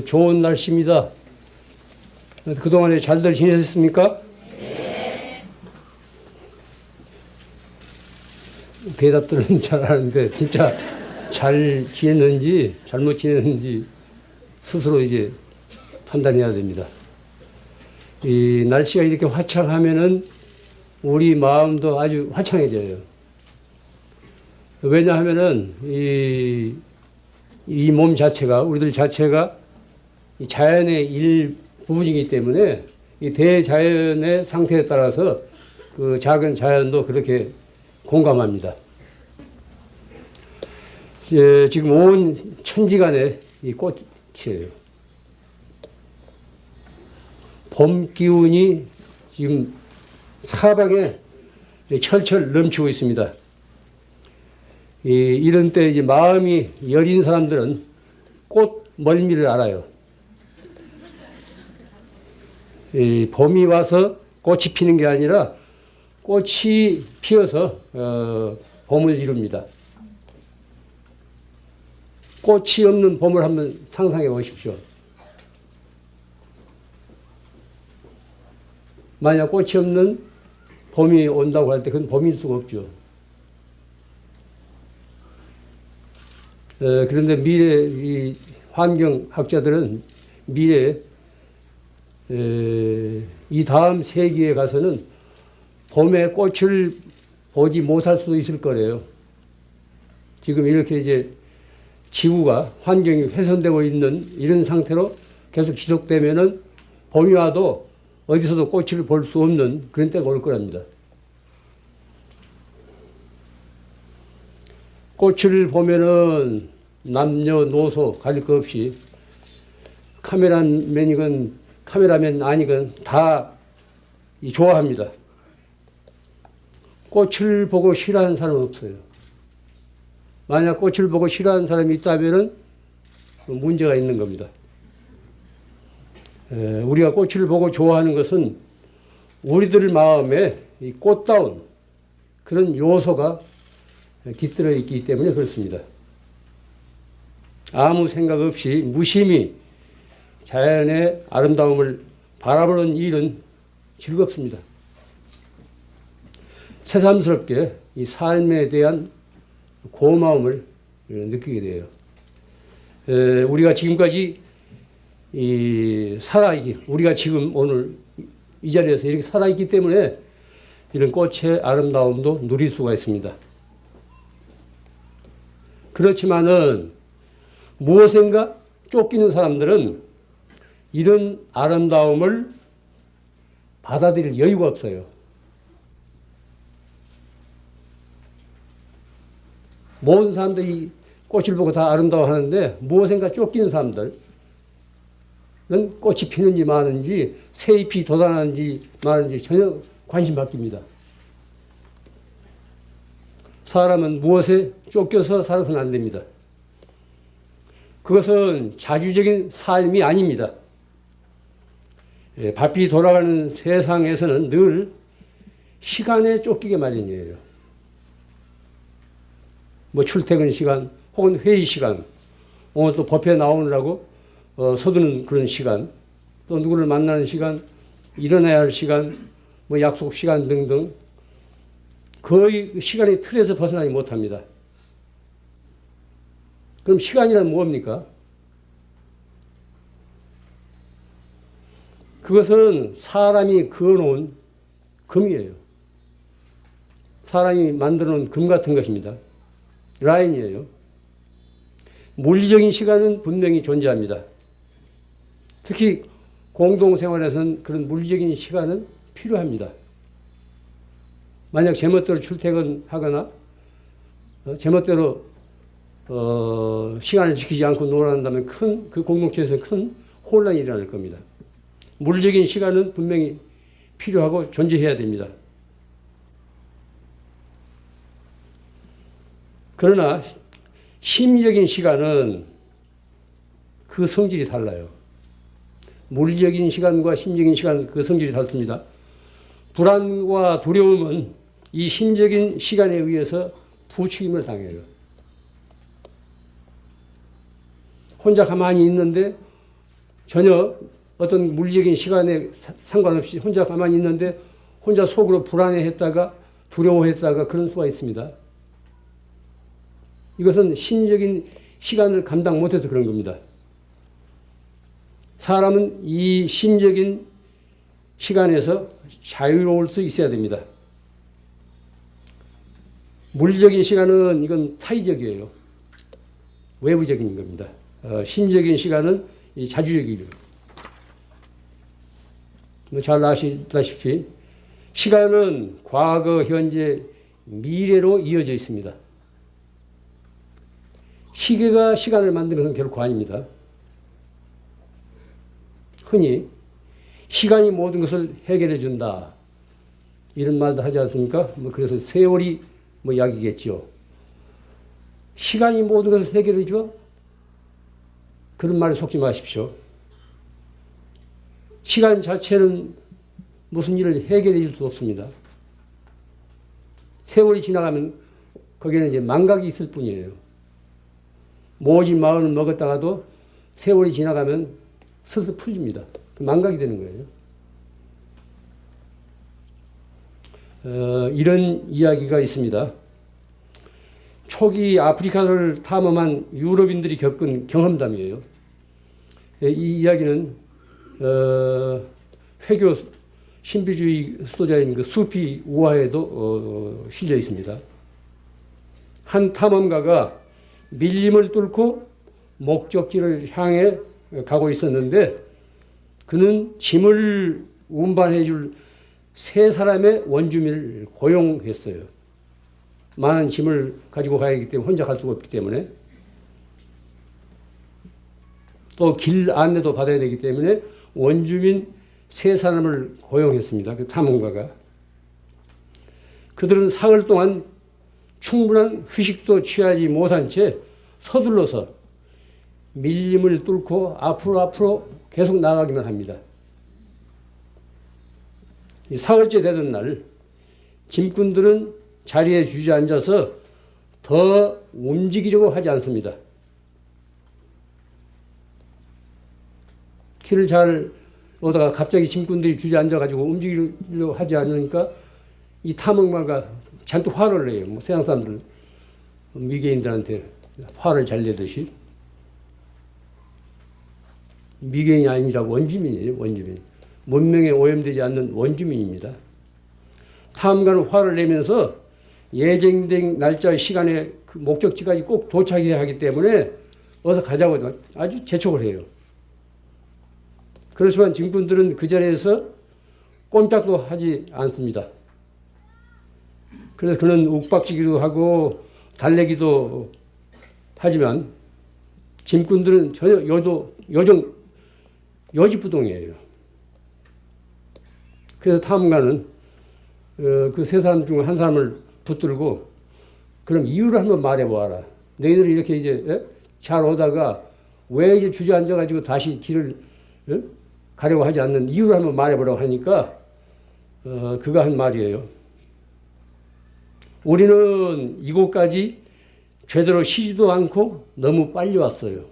좋은 날씨입니다. 그동안에 잘들 지내셨습니까? 네. 대답들은 잘 하는데 진짜 잘 지냈는지 잘못 지냈는지 스스로 이제 판단해야 됩니다. 이 날씨가 이렇게 화창하면은 우리 마음도 아주 화창해져요. 왜냐하면은 이 몸 자체가, 우리들 자체가 이 자연의 일부분이기 때문에 이 대자연의 상태에 따라서 그 작은 자연도 그렇게 공감합니다. 지금 온 천지간에 이 꽃이에요. 봄 기운이 지금 사방에 철철 넘치고 있습니다. 이런 때 이제 마음이 여린 사람들은 꽃 멀미를 알아요. 봄이 와서 꽃이 피는 게 아니라 꽃이 피어서 봄을 이룹니다. 꽃이 없는 봄을 한번 상상해 보십시오. 만약 꽃이 없는 봄이 온다고 할 때 그건 봄일 수가 없죠. 그런데 미래 이 환경학자들은 미래 이 다음 세기에 가서는 봄에 꽃을 보지 못할 수도 있을 거래요. 지금 이렇게 이제 지구가 환경이 훼손되고 있는 이런 상태로 계속 지속되면은 봄이 와도 어디서도 꽃을 볼 수 없는 그런 때가 올 거랍니다. 꽃을 보면은 남녀노소 가릴 것 없이 카메라맨이건 카메라맨 아니건 다 좋아합니다. 꽃을 보고 싫어하는 사람은 없어요. 만약 꽃을 보고 싫어하는 사람이 있다면은 문제가 있는 겁니다. 우리가 꽃을 보고 좋아하는 것은 우리들 마음에 이 꽃다운 그런 요소가 깃들어 있기 때문에 그렇습니다. 아무 생각 없이 무심히 자연의 아름다움을 바라보는 일은 즐겁습니다. 새삼스럽게 이 삶에 대한 고마움을 느끼게 돼요. 우리가 지금까지 우리가 지금 오늘 이 자리에서 이렇게 살아있기 때문에 이런 꽃의 아름다움도 누릴 수가 있습니다. 그렇지만은 무엇인가 쫓기는 사람들은 이런 아름다움을 받아들일 여유가 없어요. 모든 사람들이 꽃을 보고 다 아름다워하는데 무엇인가 쫓기는 사람들은 꽃이 피는지 마는지 새잎이 돋아나는지 마는지 전혀 관심 바뀝니다. 사람은 무엇에 쫓겨서 살아서는 안 됩니다. 그것은 자주적인 삶이 아닙니다. 바삐 돌아가는 세상에서는 늘 시간에 쫓기게 마련이에요. 뭐 출퇴근 시간 혹은 회의 시간, 오늘 또 법회 나오느라고 서두는 그런 시간, 또 누구를 만나는 시간, 일어나야 할 시간, 뭐 약속 시간 등등 거의 시간의 틀에서 벗어나지 못합니다. 그럼 시간이란 뭡니까? 그것은 사람이 그어놓은 금이에요. 사람이 만들어놓은 금 같은 것입니다. 라인이에요. 물리적인 시간은 분명히 존재합니다. 특히 공동생활에서는 그런 물리적인 시간은 필요합니다. 만약 제멋대로 출퇴근하거나 제멋대로 시간을 지키지 않고 놀아난다면 그 공동체에서 큰 혼란이 일어날 겁니다. 물리적인 시간은 분명히 필요하고 존재해야 됩니다. 그러나 심리적인 시간은 그 성질이 달라요. 물리적인 시간과 심리적인 시간 그 성질이 다릅니다. 불안과 두려움은 이 심적인 시간에 의해서 부추김을 당해요. 혼자 가만히 있는데 전혀 어떤 물리적인 시간에 상관없이 혼자 가만히 있는데 혼자 속으로 불안해했다가 두려워했다가 그런 수가 있습니다. 이것은 심리적인 시간을 감당 못해서 그런 겁니다. 사람은 이 심적인 시간에서 자유로울 수 있어야 됩니다. 물리적인 시간은 이건 타의적이에요. 외부적인 겁니다. 심적인 시간은 자주적이에요. 잘 아시다시피 시간은 과거, 현재, 미래로 이어져 있습니다. 시계가 시간을 만드는 건 결코 아닙니다. 흔히 시간이 모든 것을 해결해 준다. 이런 말도 하지 않습니까? 그래서 세월이 약이겠죠. 시간이 모든 것을 해결해 줘? 그런 말에 속지 마십시오. 시간 자체는 무슨 일을 해결해 줄 수 없습니다. 세월이 지나가면 거기에는 이제 망각이 있을 뿐이에요. 모진 마음을 먹었다가도 세월이 지나가면 스스로 풀립니다. 망각이 되는 거예요. 이런 이야기가 있습니다. 초기 아프리카를 탐험한 유럽인들이 겪은 경험담이에요. 이 이야기는 회교 신비주의 수도자인 그 수피 우화에도 실려 있습니다. 한 탐험가가 밀림을 뚫고 목적지를 향해 가고 있었는데 그는 짐을 운반해 줄 세 사람의 원주민을 고용했어요. 많은 짐을 가지고 가야 하기 때문에 혼자 갈 수가 없기 때문에 또 길 안내도 받아야 되기 때문에 원주민 세 사람을 고용했습니다. 그 탐험가가. 그들은 사흘 동안 충분한 휴식도 취하지 못한 채 서둘러서 밀림을 뚫고 앞으로 계속 나가기만 합니다. 사흘째 되던 날 짐꾼들은 자리에 주저앉아서 더 움직이려고 하지 않습니다. 길을 잘 오다가 갑자기 짐꾼들이 주저앉아가지고 움직이려고 하지 않으니까 이 탐험가가 잔뜩 화를 내요. 서양 사람들은 미개인들한테 화를 잘 내듯이. 미개인이 아니라고 원주민이에요. 원주민. 문명에 오염되지 않는 원주민입니다. 탐험가는 화를 내면서 예정된 날짜 시간에 그 목적지까지 꼭 도착해야 하기 때문에 어서 가자고 아주 재촉을 해요. 그렇지만 짐꾼들은 그 자리에서 꼼짝도 하지 않습니다. 그래서 그는 욱박지기도 하고 달래기도 하지만 짐꾼들은 전혀 요지부동이에요. 그래서 탐험가는 그 세 사람 중 한 사람을 붙들고 그럼 이유를 한번 말해보아라. 너희들이 이렇게 이제 잘 오다가 왜 이제 주저앉아가지고 다시 길을 가려고 하지 않는 이유를 한번 말해보라고 하니까 그가 한 말이에요. 우리는 이곳까지 제대로 쉬지도 않고 너무 빨리 왔어요.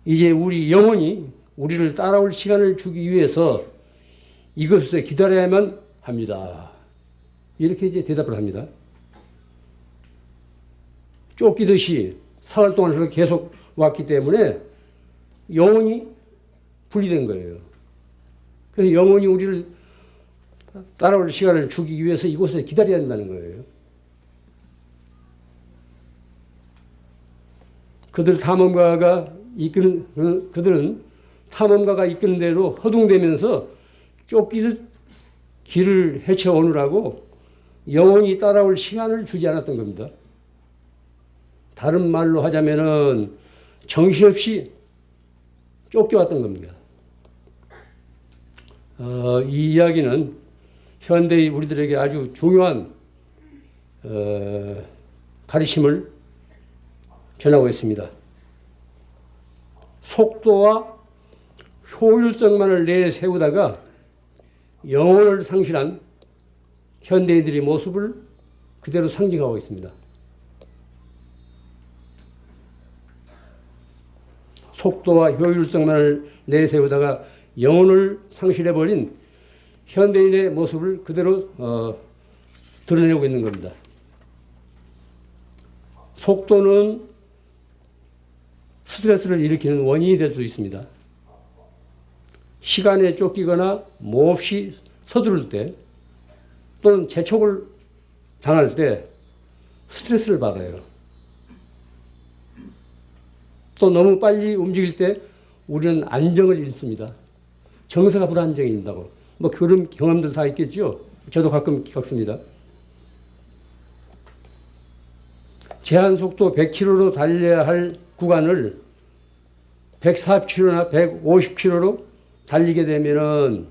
이제 우리 영혼이 우리를 따라올 시간을 주기 위해서 이것을 기다려야만 합니다. 이렇게 이제 대답을 합니다. 쫓기듯이 사흘 동안 계속 왔기 때문에 영혼이 분리된 거예요. 그래서 영혼이 우리를 따라올 시간을 주기 위해서 이곳에 기다려야 한다는 거예요. 그들은 탐험가가 이끄는 대로 허둥대면서 쫓기듯 길을 헤쳐오느라고 영혼이 따라올 시간을 주지 않았던 겁니다. 다른 말로 하자면은 정신없이 쫓겨왔던 겁니다. 이 이야기는 현대의 우리들에게 아주 중요한 가르침을 전하고 있습니다. 속도와 효율성만을 내세우다가 영혼을 상실한 현대인들의 모습을 그대로 상징하고 있습니다. 속도와 효율성만을 내세우다가 영혼을 상실해버린 현대인의 모습을 그대로 드러내고 있는 겁니다. 속도는 스트레스를 일으키는 원인이 될 수 있습니다. 시간에 쫓기거나 몹시 서두를 때 또는 재촉을 당할 때 스트레스를 받아요. 또 너무 빨리 움직일 때 우리는 안정을 잃습니다. 정서가 불안정해진다고. 뭐 그런 경험들 다 있겠죠. 저도 가끔 겪습니다. 제한 속도 100km로 달려야 할 구간을 140km나 150km로 달리게 되면은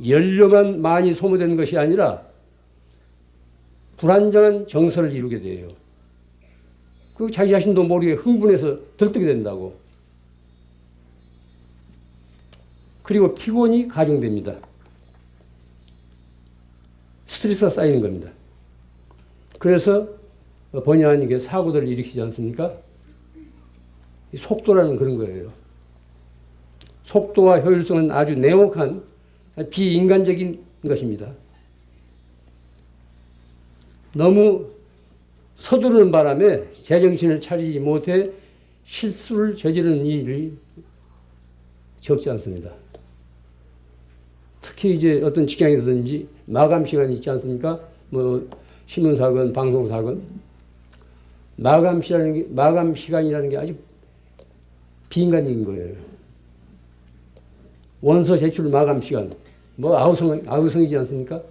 연료만 많이 소모되는 것이 아니라 불안정한 정서를 이루게 돼요. 그리고 자기 자신도 모르게 흥분해서 들뜨게 된다고. 그리고 피곤이 가중됩니다. 스트레스가 쌓이는 겁니다. 그래서 본의 아니게 사고들을 일으키지 않습니까? 속도라는 그런 거예요. 속도와 효율성은 아주 냉혹한 비인간적인 것입니다. 너무 서두르는 바람에 제정신을 차리지 못해 실수를 저지르는 일이 적지 않습니다. 특히 이제 어떤 직장이라든지 마감 시간이 있지 않습니까? 뭐 신문사건, 방송사건. 마감 시간이라는 게 아주 비인간적인 거예요. 원서 제출 마감 시간. 뭐 아우성이지 않습니까?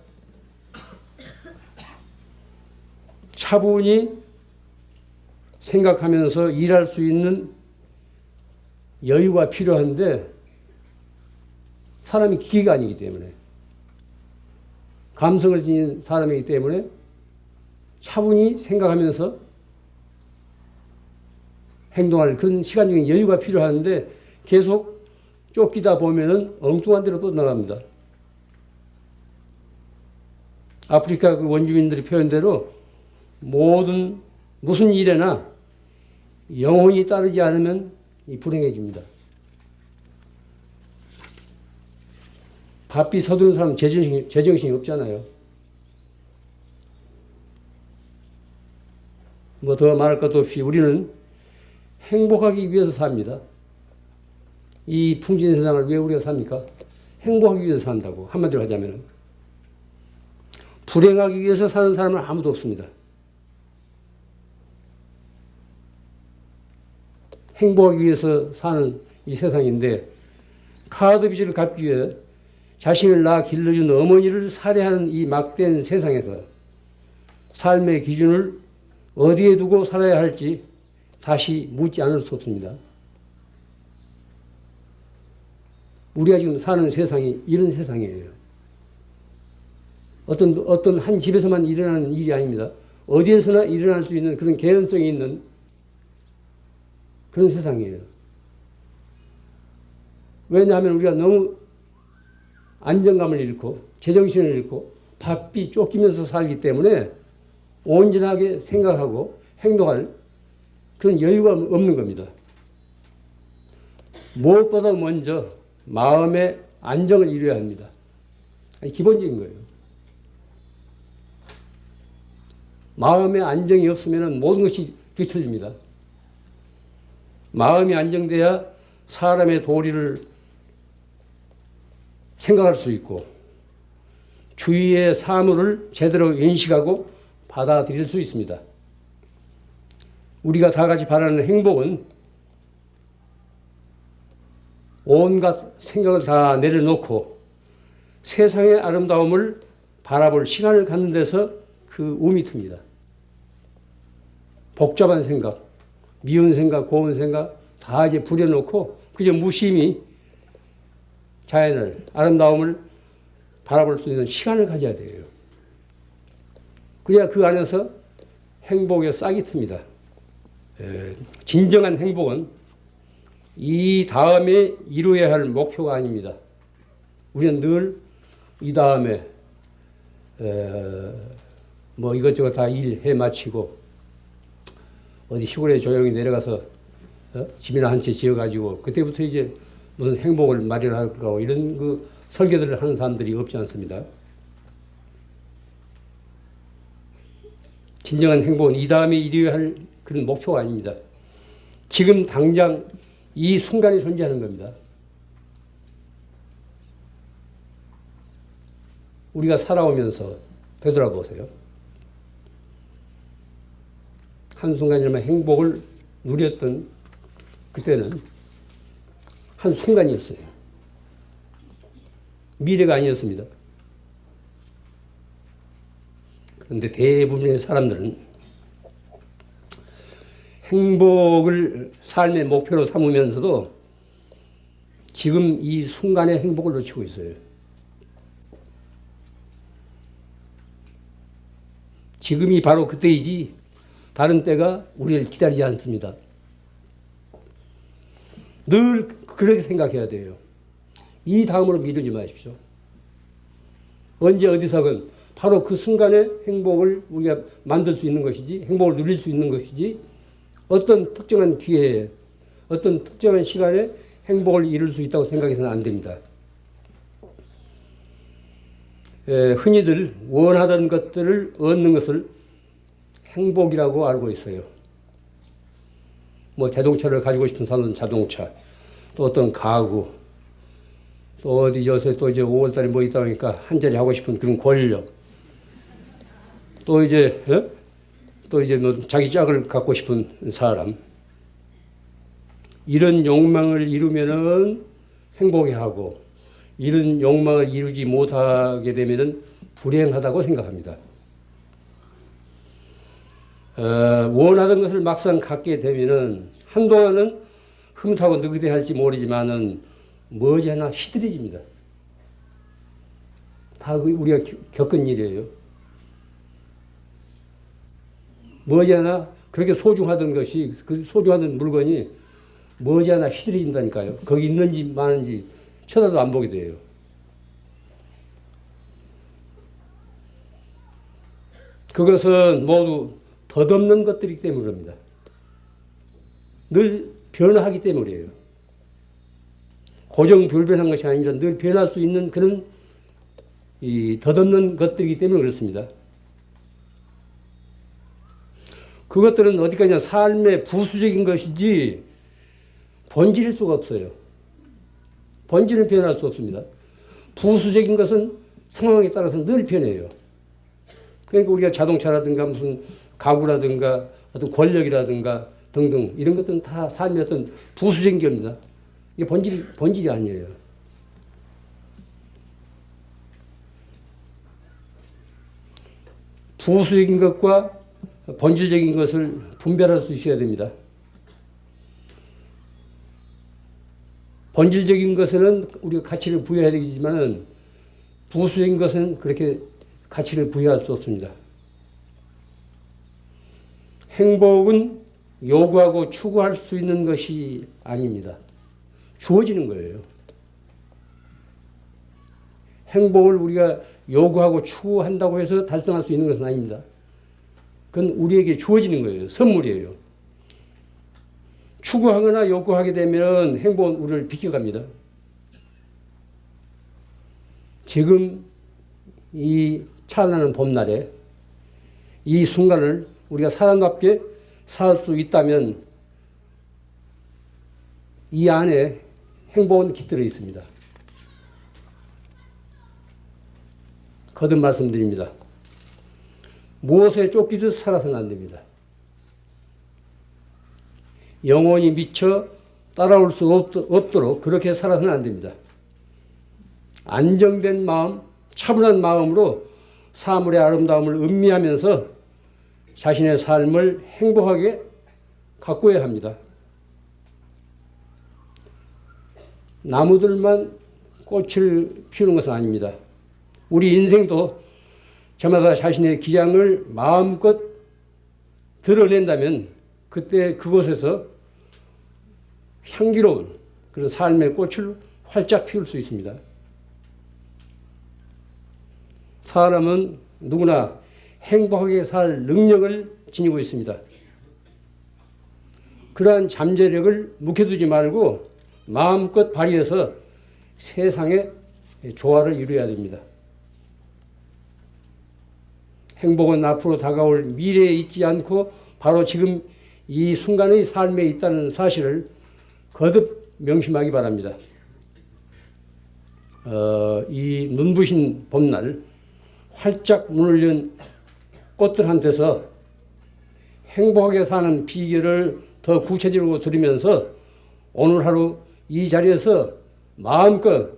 차분히 생각하면서 일할 수 있는 여유가 필요한데 사람이 기계가 아니기 때문에 감성을 지닌 사람이기 때문에 차분히 생각하면서 행동할 그런 시간적인 여유가 필요한데 계속 쫓기다 보면은 엉뚱한 데로 뻗어나갑니다. 아프리카 그 원주민들이 표현대로 무슨 일에나 영혼이 따르지 않으면 불행해집니다. 바삐 서두른 사람은 제정신이 없잖아요. 뭐 더 말할 것도 없이 우리는 행복하기 위해서 삽니다. 이 풍진 세상을 왜 우리가 삽니까? 행복하기 위해서 산다고. 한마디로 하자면 불행하기 위해서 사는 사람은 아무도 없습니다. 행복하기 위해서 사는 이 세상인데 카드 빚을 갚기 위해 자신을 낳아 길러준 어머니를 살해하는 이 막대한 세상에서 삶의 기준을 어디에 두고 살아야 할지 다시 묻지 않을 수 없습니다. 우리가 지금 사는 세상이 이런 세상이에요. 어떤 한 집에서만 일어나는 일이 아닙니다. 어디에서나 일어날 수 있는 그런 개연성이 있는 그런 세상이에요. 왜냐하면 우리가 너무 안정감을 잃고 제정신을 잃고 바삐 쫓기면서 살기 때문에 온전하게 생각하고 행동할 그런 여유가 없는 겁니다. 무엇보다 먼저 마음의 안정을 이루어야 합니다. 기본적인 거예요. 마음의 안정이 없으면 모든 것이 뒤틀립니다. 마음이 안정돼야 사람의 도리를 생각할 수 있고 주위의 사물을 제대로 인식하고 받아들일 수 있습니다. 우리가 다 같이 바라는 행복은 온갖 생각을 다 내려놓고 세상의 아름다움을 바라볼 시간을 갖는 데서 그 움이 틉니다. 복잡한 생각, 미운 생각, 고운 생각 다 이제 부려놓고 그저 무심히 자연을, 아름다움을 바라볼 수 있는 시간을 가져야 돼요. 그래야 그 안에서 행복의 싹이 틉니다. 진정한 행복은 이 다음에 이루어야 할 목표가 아닙니다. 우리는 늘 이 다음에 뭐 이것저것 다 일해 마치고 어디 시골에 조용히 내려가서 집이나 한 채 지어가지고 그때부터 이제 무슨 행복을 마련할 거고 이런 그 설계들을 하는 사람들이 없지 않습니다. 진정한 행복은 이 다음에 이루어야 할 그런 목표가 아닙니다. 지금 당장 이 순간에 존재하는 겁니다. 우리가 살아오면서 되돌아보세요. 한순간이나마 행복을 누렸던 그때는 한순간이었어요. 미래가 아니었습니다. 그런데 대부분의 사람들은 행복을 삶의 목표로 삼으면서도 지금 이 순간의 행복을 놓치고 있어요. 지금이 바로 그때이지 다른 때가 우리를 기다리지 않습니다. 늘 그렇게 생각해야 돼요. 이 다음으로 미루지 마십시오. 언제 어디서건 바로 그 순간의 행복을 우리가 만들 수 있는 것이지, 행복을 누릴 수 있는 것이지, 어떤 특정한 기회에, 어떤 특정한 시간에 행복을 이룰 수 있다고 생각해서는 안 됩니다. 흔히들 원하던 것들을 얻는 것을 행복이라고 알고 있어요. 뭐 자동차를 가지고 싶은 사람은 자동차, 또 어떤 가구, 또 어디 요새 또 이제 5월달에 뭐 있다 보니까 한 자리 하고 싶은 그런 권력, 또 이제 뭐 자기 짝을 갖고 싶은 사람, 이런 욕망을 이루면은 행복해하고 이런 욕망을 이루지 못하게 되면은 불행하다고 생각합니다. 원하던 것을 막상 갖게 되면은 한동안은 흐뭇하고 느긋해할지 모르지만은 머지않아 시들해집니다. 다 우리가 겪은 일이에요. 머지않아 그렇게 소중하던 것이, 그 소중하던 물건이 머지않아 시들해진다니까요. 거기 있는지 마는지 쳐다도 안 보게 돼요. 그것은 모두 덧없는 것들이기 때문입니다. 늘 변화하기 때문이에요. 고정불변한 것이 아니라 늘 변할 수 있는 그런 이 덧없는 것들이기 때문에 그렇습니다. 그것들은 어디까지나 삶의 부수적인 것이지 본질일 수가 없어요. 본질은 변할 수 없습니다. 부수적인 것은 상황에 따라서 늘 변해요. 그러니까 우리가 자동차라든가 무슨 가구라든가 어떤 권력이라든가 등등 이런 것들은 다 삶의 어떤 부수적인 겁니다. 이게 본질이 아니에요. 부수적인 것과 본질적인 것을 분별할 수 있어야 됩니다. 본질적인 것에는 우리가 가치를 부여해야 되지만은 부수적인 것은 그렇게 가치를 부여할 수 없습니다. 행복은 요구하고 추구할 수 있는 것이 아닙니다. 주어지는 거예요. 행복을 우리가 요구하고 추구한다고 해서 달성할 수 있는 것은 아닙니다. 그건 우리에게 주어지는 거예요. 선물이에요. 추구하거나 요구하게 되면 행복은 우리를 비켜갑니다. 지금 이 찬란한 봄날에 이 순간을 우리가 사람답게 살 수 있다면 이 안에 행복은 깃들어 있습니다. 거듭 말씀드립니다. 무엇에 쫓기듯 살아서는 안 됩니다. 영혼이 미쳐 따라올 수 없도록 그렇게 살아서는 안 됩니다. 안정된 마음, 차분한 마음으로 사물의 아름다움을 음미하면서 자신의 삶을 행복하게 가꾸어야 합니다. 나무들만 꽃을 피우는 것은 아닙니다. 우리 인생도 저마다 자신의 기량을 마음껏 드러낸다면 그때 그곳에서 향기로운 그런 삶의 꽃을 활짝 피울 수 있습니다. 사람은 누구나 행복하게 살 능력을 지니고 있습니다. 그러한 잠재력을 묵혀두지 말고 마음껏 발휘해서 세상의 조화를 이루어야 됩니다. 행복은 앞으로 다가올 미래에 있지 않고 바로 지금 이 순간의 삶에 있다는 사실을 거듭 명심하기 바랍니다. 이 눈부신 봄날 활짝 문을 연 꽃들한테서 행복하게 사는 비결을 더 구체적으로 들으면서 오늘 하루 이 자리에서 마음껏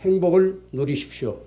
행복을 누리십시오.